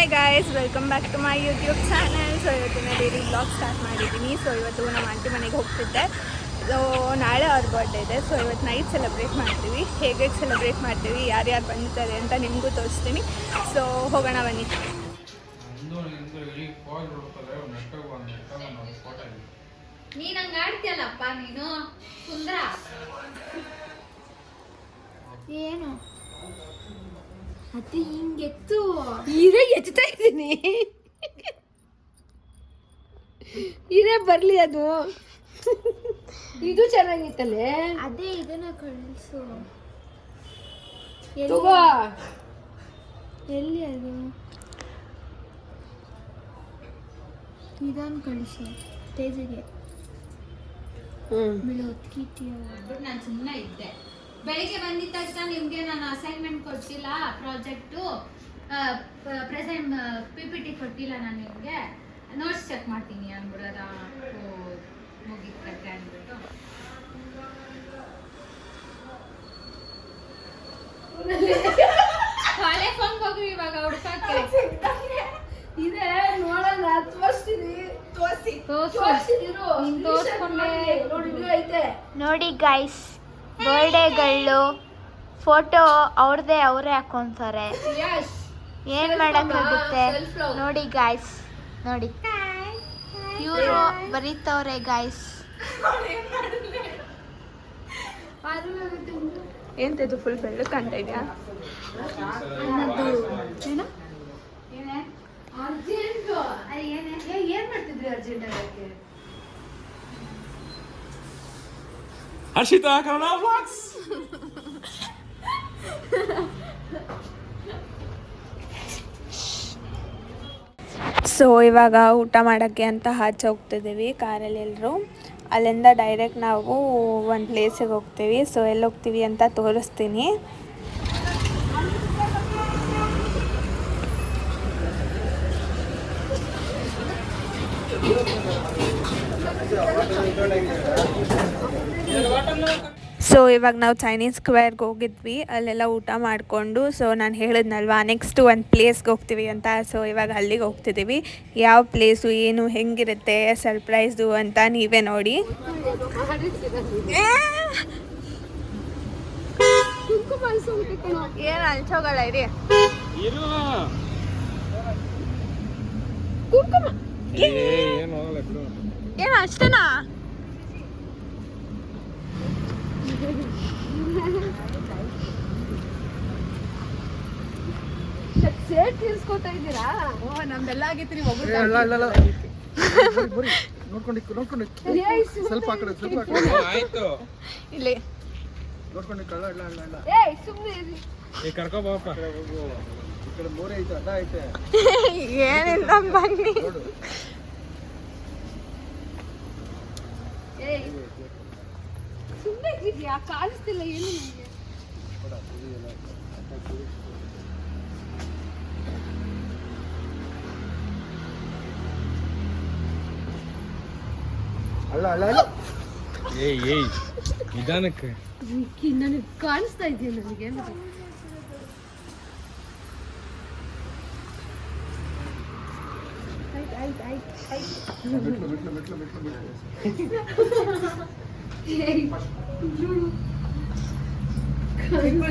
Hi guys, welcome back to my YouTube channel. So ಇವತ್ತಿನ daily blog start ಮಾಡಿದ್ದೀನಿ. So ಇವತ್ತು ನಮ್ಮ aunty ಮನೆಗೆ ಹೋಗ್ತಿದ್ದೆ. ಸೊ ನಾಳೆ ಅವ್ರ ಬರ್ಡೇ ಇದೆ. ಸೊ ಇವತ್ತು ನೈಟ್ ಸೆಲೆಬ್ರೇಟ್ ಮಾಡ್ತೀವಿ. ಹೇಗೆ ಸೆಲೆಬ್ರೇಟ್ ಮಾಡ್ತೀವಿ, ಯಾರ್ಯಾರು ಬಂದಿದ್ದಾರೆ ಅಂತ ನಿಮಗೂ ತೋರಿಸ್ತೀನಿ. ಸೊ ಹೋಗೋಣ ಬನ್ನಿ. ನೀನು ಹಂಗೆ ಆಡ್ತೀಯಲ್ಲಪ್ಪ ನೀನು ಸುಂದರ. ಏನು ಅತ್ತೆ ಹಿಂಗೆತ್ತು ಇರೇ ಎಚ್ಚುತ್ತಾ ಇದ್ದೀನಿ. ಇರೇ ಬರ್ಲಿ. ಅದು ಇದು ಚೆನ್ನಾಗಿತ್ತಲ್ಲೇ. ಅದೇ ಇದನ್ನ ಕಳಿಸು. ತಗೋ. ಎಲ್ಲಿ ಅದು? ಇದನ್ನು ಕಳಿಸು ತೇಜಿಗೆ. ನಾನು ಸುಮ್ಮನೆ ಇದ್ದೆ. ಬೆಳಿಗ್ಗೆ ಬಂದಿದ ತಕ್ಷಣ ನಿಮ್ಗೆ ನಾನು ಅಸೈನ್ಮೆಂಟ್ ಕೊಟ್ಟಿಲ್ಲ, ಪ್ರಾಜೆಕ್ಟು ಪ್ರೆಸೆಂಟ್ PPT ಕೊಟ್ಟಿಲ್ಲ. ನಾನು ನಿಮಗೆ ನೋಟ್ಸ್ ಚೆಕ್ ಮಾಡ್ತೀನಿ ಅಂದ್ಬಿಡೋದ. ಮುಗಿತೈತೆ ಅಂದ್ಬಿಟ್ಟು ಹಳೆ ಫೋನ್ ಹೋಗ್ರಿ ಇವಾಗ ಹುಡ್ಕಕ್ಕೆ. ಇದೆ ನೋಡೋಣ, ತೋರಿಸ್ತೀನಿ. ನೋಡಿ ಗೈಸ್, ಬರ್ಡೇಗಳು ಫೋಟೋ ಅವ್ರದೇ ಅವರೇ ಹಾಕೊಂತಾರೆ. ಏನ್ ಮಾಡಕ್ಕಾಗುತ್ತೆ ನೋಡಿ ಗೈಸ್. ನೋಡಿ ಇವರು ಬರೀತವ್ರೆ ಗೈಸ್. ಎಂತದ್ದು ಫುಲ್ ಬೆಳ್ಳು ಕಾಣ್ತಾ ಇದೆಯಾ? ಏನ್ ಮಾಡ್ತಿದ್ರಿ ಅರ್ಜೆಂಟ್ ಆಗಕ್ಕೆ? ಹರ್ಷಿತಾ ಕನ್ನಡ ವ್ಲಾಗ್ಸ್. ಸೊ ಇವಾಗ ಊಟ ಮಾಡೋಕ್ಕೆ ಅಂತ ಆಚೆ ಹೋಗ್ತಿದ್ದೀವಿ ಕಾರಲ್ಲಿ ಎಲ್ಲರೂ. ಅಲ್ಲಿಂದ ಡೈರೆಕ್ಟ್ ನಾವು ಒಂದು ಪ್ಲೇಸಿಗೆ ಹೋಗ್ತೀವಿ. ಸೊ ಎಲ್ಲಿ ಹೋಗ್ತೀವಿ ಅಂತ ತೋರಿಸ್ತೀನಿ. ಸೊ ಇವಾಗ ನಾವು ಚೈನೀಸ್ ಸ್ಕ್ವೇರ್ಗೆ ಹೋಗಿದ್ವಿ. ಅಲ್ಲೆಲ್ಲ ಊಟ ಮಾಡಿಕೊಂಡು, ಸೊ ನಾನು ಹೇಳಿದ್ನಲ್ವಾ ನೆಕ್ಸ್ಟ್ ಒಂದು ಪ್ಲೇಸ್ಗೆ ಹೋಗ್ತೀವಿ ಅಂತ. ಸೊ ಇವಾಗ ಅಲ್ಲಿಗೆ ಹೋಗ್ತಿದ್ದೀವಿ. ಯಾವ ಪ್ಲೇಸು, ಏನು, ಹೆಂಗಿರುತ್ತೆ, ಸರ್ಪ್ರೈಸು ಅಂತ ನೀವೇ ನೋಡಿ. ಏನು ಅಲ್ಸೋಗಲ್ಲ ಇರಿ. ಕುಂಕುಮ ಏನು ಅಷ್ಟೇನಾ? ಸೇಟ್ ತೀರ್ಸ್ಕೊತಾ ಇದ್ದೀರಾ? ನಮ್ದೆಲ್ಲ ಆಗೈತಿ. ನೀವು ಸ್ವಲ್ಪ ಆಯ್ತು ಇಲ್ಲಿ ಕರ್ಕೊ ಬಾಪ. ಏನಿಲ್ಲ ಬನ್ನಿ. ಸುಮ್ಮನೆ ಇದೆಯಾ? ಕಾಣಿಸ್ತಿಲ್ಲ ಏನು ನನಗೆ. ಏಯ್ ನಿಧಾನಕ್ಕೆ. ನನಗೆ ಕಾಣಿಸ್ತಾ ಇದೆಯಾ? ನನಗೆ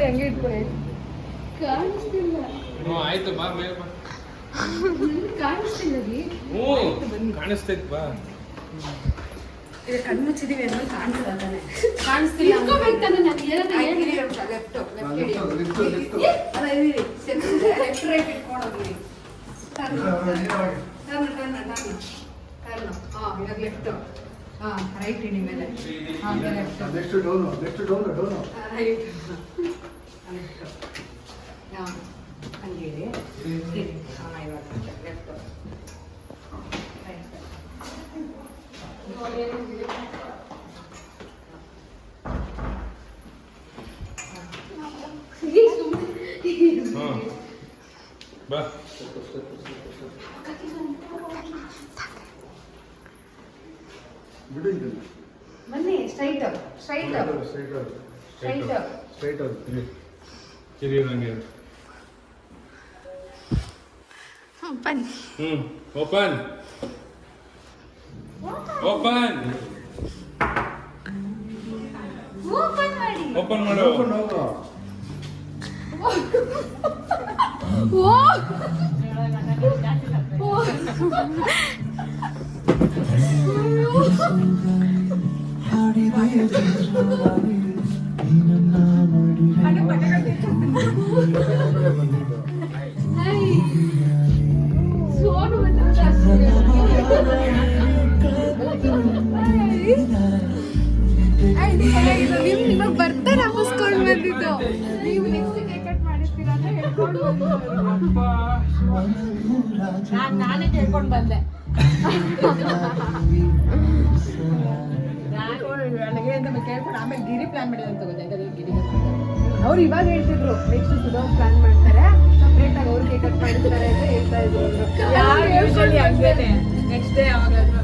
ಹೆಂಗೆ ಇಟ್ಕೊಳ್ಳಿ. ಕಾಣಿಸ್ತಿಲ್ಲ. ಆಯ್ತು ಬಾ ಮೇಲೆ ಬಾ. ಕಾಣಿಸ್ತಿಲ್ಲ ರೀ. ಕಾಣಿಸ್ತೈತ್ ಬಾ. ಕಣ್ಣು ಮುಚ್ಚಿದೀವಿ ಅನ್ನೋ ಕಾಣಿಸ್ತಿಲ್ಲ ತಾನೆ. ಕಾಣಿಸ್ತಿಲ್ಲ ಇಟ್ಕೋಬೇಕಾನೆ. ನಾನು ಏನಂತ ಹೇಳ್ತೀನಿ. ಲೆಫ್ಟ್ ರೈಟ್ ಇಟ್ಕೊಂಡೋಗಿ ಟರ್ನ್ ಇವಾಗ ಲೆಫ್ಟ್. ರೈಟ್ ಇಡಿ ಮೇಲೆ. Next down right left. ಹಂಗೆ ಇಡಿ. ಇವಾಗ ಲೆಫ್ಟ್ ರೈಟ್. ಬಾ. ಬನ್ನಿ. ಸ್ಟ್ರೈಟ್ ಸ್ಟ್ರೈಟ್ ಸ್ಟ್ರೈಟ್ ಸ್ಟ್ರೈಟ್ ಕಿರಿ ನಂಗೆ. ಬನ್ನಿ. ಓಪನ್ ಓಪನ್ ಓಪನ್ ಮಾಡಿ. ಓಪನ್ ಮಾಡು. ನಿಮಗೆ ಬರ್ತಾ ನಮಸ್ಕೊಂಡು ಬಂದಿದ್ದು. ನೀವು ನೆಕ್ಸ್ಟ್ ಕೇಕ್ ಕಟ್ ಮಾಡಿಸ್ತೀರಾ ಅಂತ ಹೇಳ್ಕೊಂಡು ನಾನೇ ಕೇಳ್ಕೊಂಡು ಬಂದೆ. ನನಗೆ ಅಂತ ಕೇಳ್ಕೊಂಡು ಆಮೇಲೆ ಗಿರಿ ಪ್ಲಾನ್ ಮಾಡಿದೆ ಅಂತ ಗೊತ್ತಾಯ್ತು. ಗಿರಿ ಅವ್ರು ಇವಾಗ ಹೇಳ್ತಿದ್ರು ನೆಕ್ಸ್ಟ್ ಸುಧಾ ಪ್ಲಾನ್ ಮಾಡ್ತಾರೆ, ಸಪ್ರೇಟ್ ಆಗಿ ಅವ್ರು ಕೇಕ್ ಕಟ್ ಮಾಡಿಸ್ತಾರೆ ಅಂತ ಹೇಳ್ತಾ ಇದ್ರು. ಯೂಶಲಿ ಹಂಗೇನೆ ನೆಕ್ಸ್ಟ್ ಡೇ ಯಾವಾಗಾದ್ರು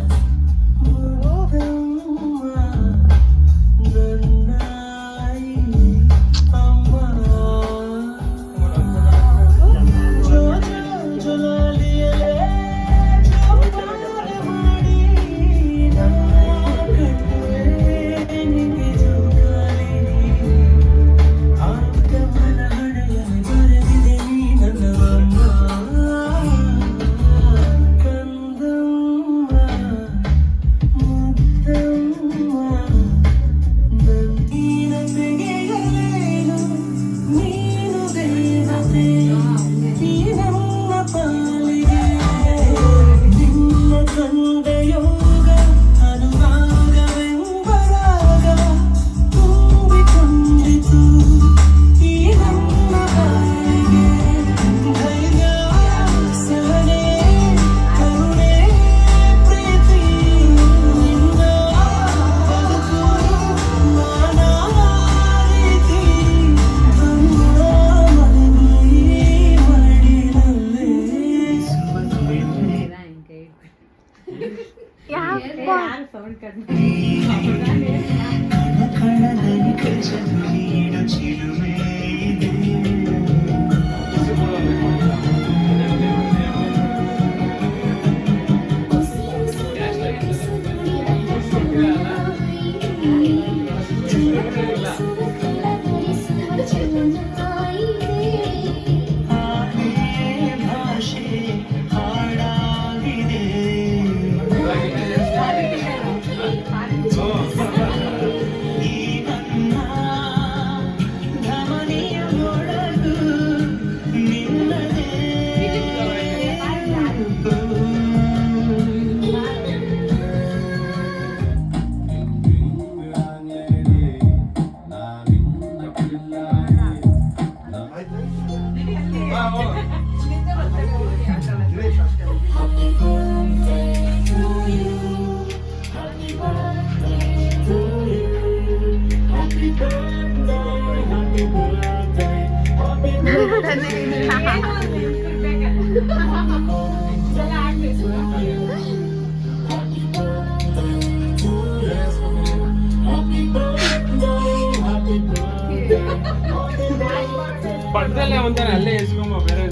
ಪಕ್ಕದಲ್ಲೇ ಒಂತಾನೆ ಅಲ್ಲೇ ಎಸ್ಕೊಂಬ ಬೇರೆ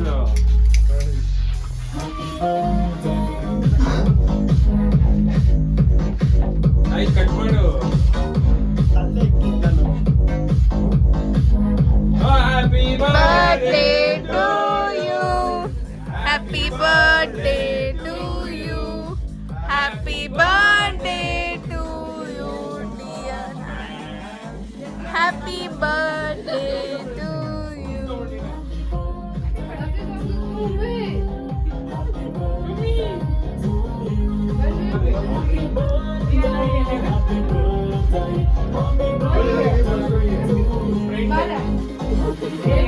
ಆಯ್ತು ಕಟ್ ಮಾಡು. Happy birthday to you, happy birthday to you, happy birthday to you dear, happy birthday to you.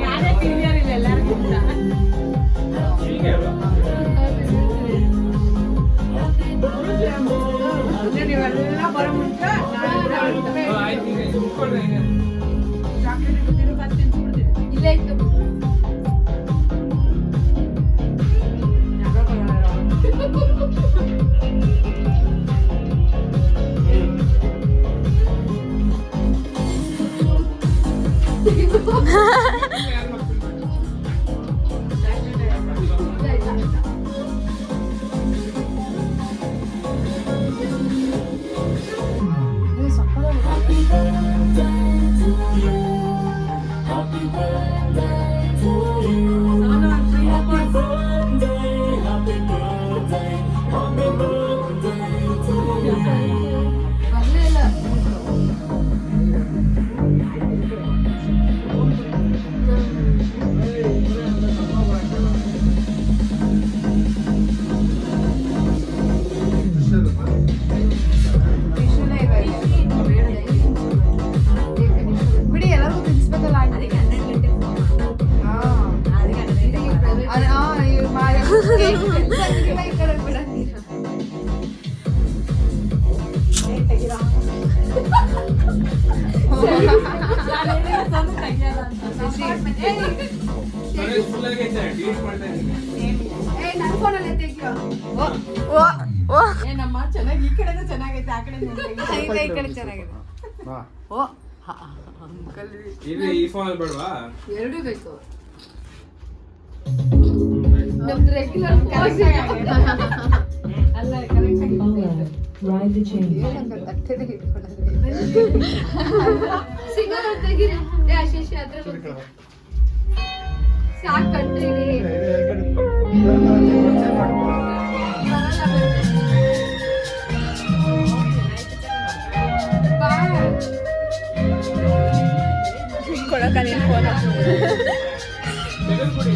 ನಾನೇ ಸೀನಿಯರ್ ಇಲ್ಲ ಎಲ್ಲರಿಗಿಂತ. ನೀವೆಲ್ಲ ಬರೋ ಮುಂಚೆ ಆಯ್ತು ಈಗ ಇಟ್ಕೊಳ್ರಿ ಈಗ. ಚಾಕ್ಲೇಟ್ ತಿರುಗಾತಿ ತಿನ್ಸ್ಬಿಡ್ತೀನಿ. ಇಲ್ಲೇ ಇತ್ತು. ಫುಲ್ ಆಗೈತೆ ಡಿಲೀಟ್ ಮಾಡ್ತಾ ಇದ್ದೀನಿ. ನಮ್ಮ ಚೆನ್ನಾಗಿ ಈ ಕಡೆನೂ ಚೆನ್ನಾಗೈತೆ ಆ ಕಡೆ ಈ ಕಡೆ ಚೆನ್ನಾಗಿದೆ. ಓ ಅಂಕಲ್ ಇದು ಈ ಫೋನ್ ಬೇಡವಾ? ಎರಡೂ ಬೇಕು. ನಮ್ದು ರೆಗ್ಯುಲರ್ ಅಲ್ಲ ಕರೆಕ್ಟ್ ಆಗಿ ಸಿಗೋದು ತೆಗೀರಿ. ಆಶೀಶ್ ಅದ್ರ ಸಾಕು ಕಂಡ್ರಿ. ಕೊಡಕ ನೀನು ಫೋನ್ ತೆಗೆದ್ಬಿಡಿ.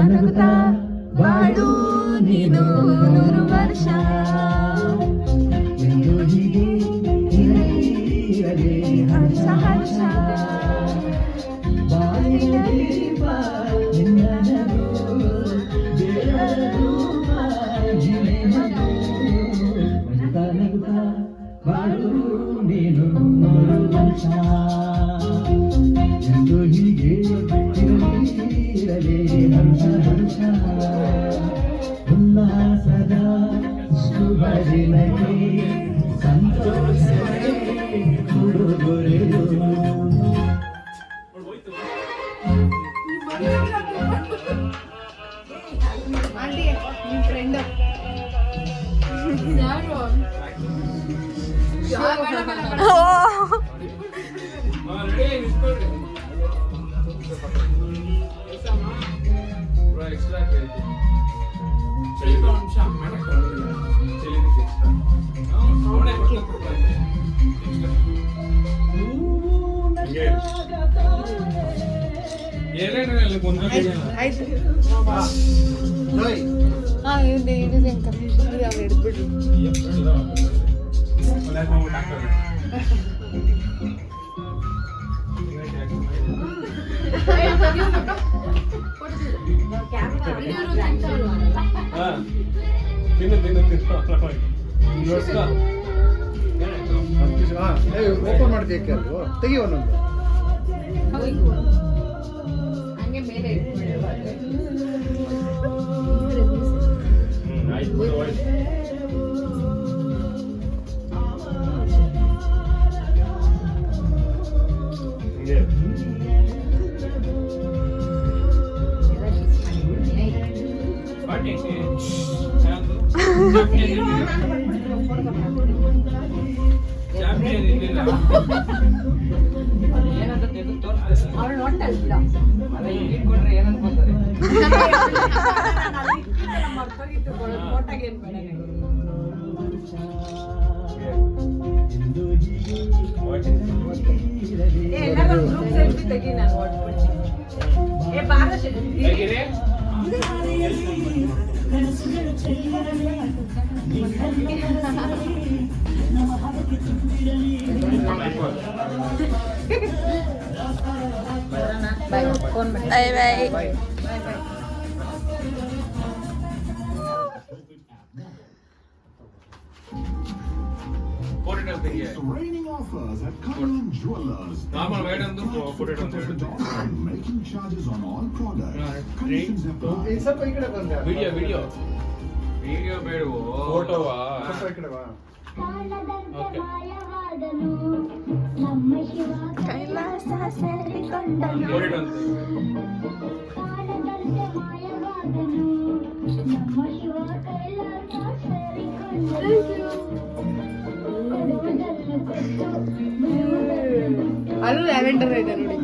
ನಗುತ್ತಾ ಬಾಳು ನೀನು 100 ವರ್ಷ. ಹರ್ಷ ಹರ್ಷ ಉಲ್ಲಾಸದ ಶುಭ ದಿನಕ್ಕೆ ಸಂತೋಷವೇ ಉಡುಗೊರೆಯು. ಆಂಟಿ ನಿಮ್ಮ ಫ್ರೆಂಡ್ ಯಾರು? ರೆಡಿ ನಿಂತ್ಕೊಳ್ರಿ. ಬ್ರೋ ಎಕ್ಸ್ಟ್ರಾ ಕೇಳ್ತೀನಿ. ಚಳಿಗೆ ಒಂದು ನಿಮಿಷ ಮಾಡಕ್ಕೆ ಬರೋದಿಲ್ಲ. ಚಳಿದಕ್ಕೆ ಎಕ್ಸ್ಟ್ರಾ. ಅವನೇ ಕೊಡ್ತಾರೆ. ಏನೇನು ಗೊಂದಲ ಆಯ್ತು. ಜೋಯ್ ಹಾಂ ಇದು ಅಂಕಲ್ ಇದು ಯಾವ ಹಿಡಿದ್ಬಿಡ್ರಿ. ಓಪನ್ ಮಾಡ್ಬೇಕು ಅದು ತೆಗಿ ಒಂದೊಂದು. ಹಂಗೆ ಮೇಲೆ ಅವ್ರು ನೋಡ್ತಾ ಇದ್ದೀರಾ? ಎಲ್ಲರೂ ಗ್ರೂಪ್ ಸೆಲ್ಫಿ ತೆಗಿ, ನಾನು ಓಡ್ಬಿಡ್ತೀನಿ. ಏ ಬಾರ ಫೋನ್ ಮಾಡಿ. ಬಾಯ್ ಬಾಯ್. ಬಾಯ್ ಬಾಯ್. Raining offers at Cullinan Jewelers. Normal weight and put it on there. Making charges on all products. Conditions apply. ಈಗ ಸ್ವಲ್ಪ ಈ ಕಡೆ ಬಂದೆ. ವಿಡಿಯೋ ಬೇಡವೋ ಫೋಟೋವಾ? ಸ್ವಲ್ಪ ಈ ಕಡೆ ಬಾ. ಓಕೆ. ಕೈಲಾಸ ಸೇರಿಕೊಂಡನು. put it on ಅಲ್ಲೂ ಲ್ಯಾವೆಂಡರ್ ಇದೆ ನೋಡಿ.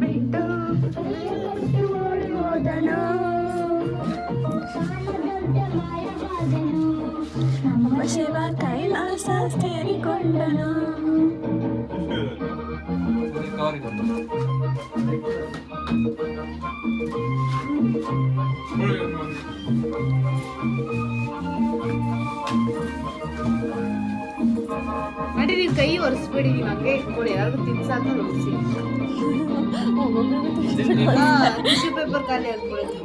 ಬಿಟ್ಟು ಹೋದನು. ನಮ್ಮ ಶಿವ ಕೈಲಾಸ ಸೇರಿಕೊಂಡನು. there. ಮಾಡಿ ನೀವು ಕೈ ಒರೆಸ್ಬೇಡಿ, ನೀವು ಹಂಗೆ ಇಟ್ಕೊಳ್ಳಿ, ಯಾರು ತಿನ್ಸಾಕ ಒರೆಸಿ. ಟಿಶ್ಯೂ ಪೇಪರ್ ಖಾಲಿ ಆಗ್ಬಿಡುತ್ತೆ.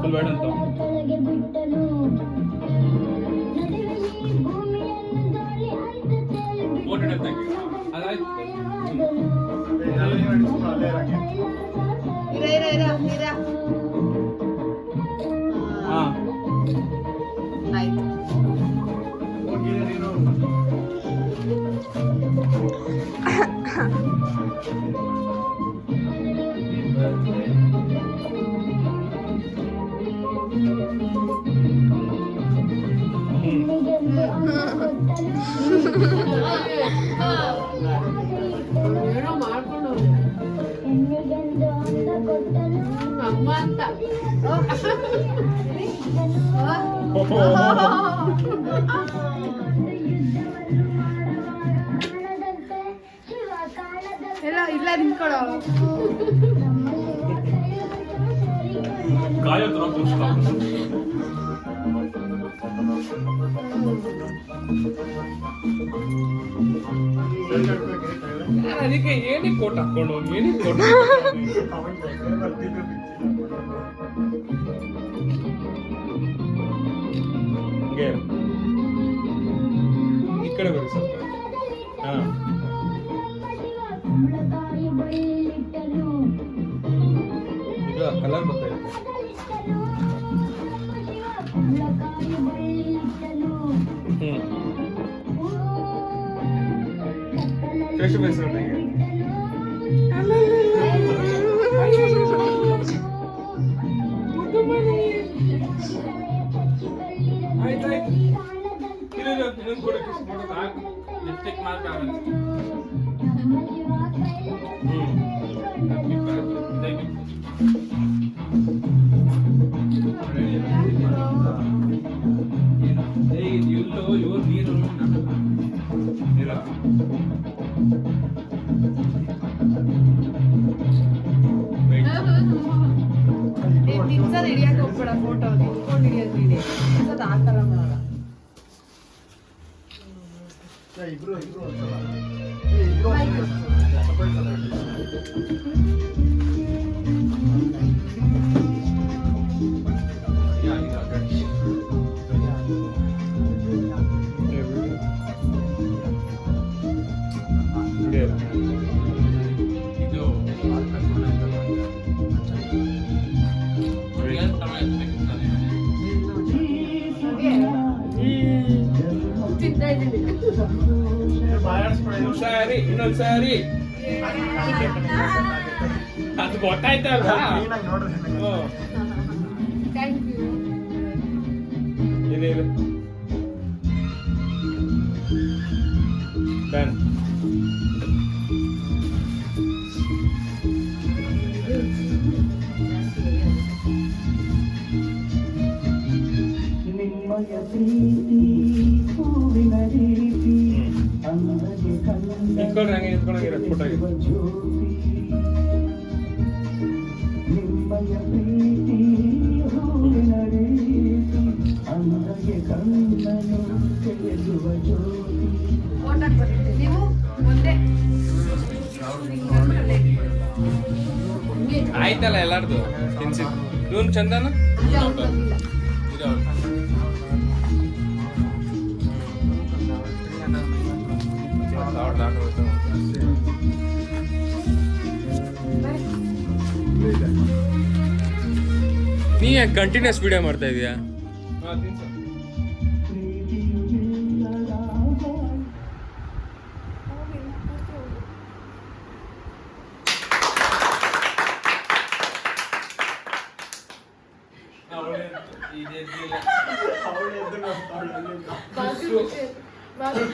ಫುಲ್ ಬೇಡ ಅಂತ ಅದಾಯ್ತು. ಇರ ಹಾಂ ಆಯ್ತು. ಏನೋ ಮಾಡ್ಕೊಂಡು ಅಮ್ಮ ಅಂತ ಎಲ್ಲ ಇಲ್ಲ ನಿಂತ್ಕೊಳ್ಳೋ. ಅದಕ್ಕೆ ಏನಕ್ಕೆ ಕೋಟ್ ಹಾಕೊಂಡು ಏನಕ್ಕೆ ಕೋಟ್ ಹಿಂಗೆ ಈ ಕಡೆ ಬರಿ ಸ್ವಲ್ಪ. ಹಾಂ ಈಗ ಕಲರ್ ಬರ್ತಾಯಿದೆ. ಫ್ರೆಶ್ ಬೇಸ್ ನನಗೆ ಆಯ್ತಾಯ್ತು. ಇನ್ನೊಂದು ಕೂಡ ಕಿಸ್ ಮಾಡೋದು ಹಾಕು. ಲಿಪ್ಸ್ಟಿಕ್ ಮಾತ್ರ ಆಗುತ್ತೆ. ಎಲ್ಲೋ ಇವ್ರು ನೀರು ತಿನ್ಸೋದು ಹಿಡಿಯಕ್ಕೆ ಹೋಗ್ಬೇಡ, ಫೋಟೋ ನಿಂತ್ಕೊಂಡು ಹಿಡಿಯೋದು ಹಿಡಿ. ತಿನ್ಸೋದು ಆ ಥರ ಮಾಡಲ್ಲ. ಇಬ್ರು ಸರಿ ಇನ್ನೊಂದು ಸಾರಿ ಅದು ಗೊತ್ತಾಯ್ತಲ್ಲ. Thank you. ಇದೆ ಡನ್. ನಿಮ್ಮಯ ಪ್ರೀತಿ ಹೂವಿನ ರೀತಿ ಅಂದಗೆ ನಿಂತ್ಕೊಂಡ್ರೆ ಹಂಗೆ ನಿಂತ್ಕೊಂಡಂಗಿರ ಫೋಟೋಗೆ. ಜ್ಯೋತಿ ನಿಮ್ಮಯ ಪ್ರೀತಿ ಹೂವಿನ ರೀತಿ ಅಂದಗೆ ಕಣ್ಣನು ತೆಗೆದುವ ಜ್ಯೋತಿ. ಫೋಟೋಕ್ಕೆ ಬರ್ತೀವಿ ನೀವು ಮುಂದೆ ಆಯ್ತಲ್ಲ ಎಲ್ಲಾರ್ದು ತಿನ್ಸಿ. ಇವನ್ ಚಂದನ ಇದು ನೀ ಯಾಕೆ ಕಂಟಿನ್ಯೂಸ್ ವಿಡಿಯೋ ಮಾಡ್ತಾ ಇದೀಯಾ? ಬಾಕಿ